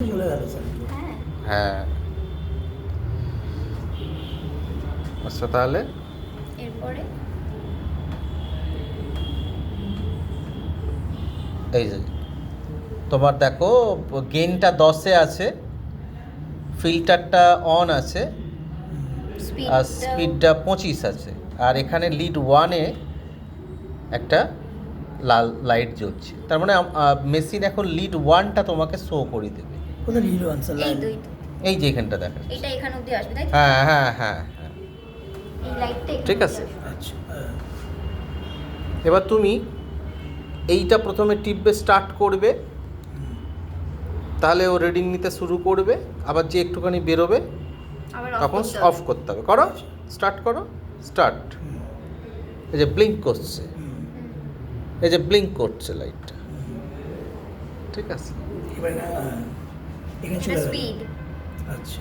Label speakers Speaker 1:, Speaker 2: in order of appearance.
Speaker 1: চলে গেল স্যার।
Speaker 2: হ্যাঁ, আচ্ছা তাহলে
Speaker 3: এরপরে
Speaker 2: এই যে তোমার দেখো গেইনটা 10-এ আছে, ফিল্টারটা অন আছে, আর স্পিডটা 25 আছে, আর এখানে লিড 1-এ একটা লাল লাইট জ্বলছে। তার মানে মেশিন এখন লিড 1টা তোমাকে শো করে দেবে।
Speaker 1: কোথায় লিড ওয়ান স্যার?
Speaker 3: এই দুই
Speaker 2: এই যে এখানটা দেখা যাচ্ছে।
Speaker 3: এটা এখান অবধি আসবে তাই তো?
Speaker 2: হ্যাঁ হ্যাঁ হ্যাঁ হ্যাঁ,
Speaker 3: এই লাইটটা
Speaker 2: ঠিক আছে।
Speaker 1: আচ্ছা
Speaker 2: এবার তুমি এইটা প্রথমে টিপবে, স্টার্ট করবে, তাহলে ও রিডিং নিতে শুরু করবে। আবার যে একটুখানি বেরোবে
Speaker 3: আবার
Speaker 2: তখন অফ করতে হবে। করো, স্টার্ট করো, স্টার্ট। এই যে ব্লিঙ্ক করছে, এই যে ব্লিঙ্ক করছে লাইটটা, ঠিক আছে।
Speaker 1: এবার এখানে চলে গেল।
Speaker 3: স্পিড
Speaker 1: আচ্ছা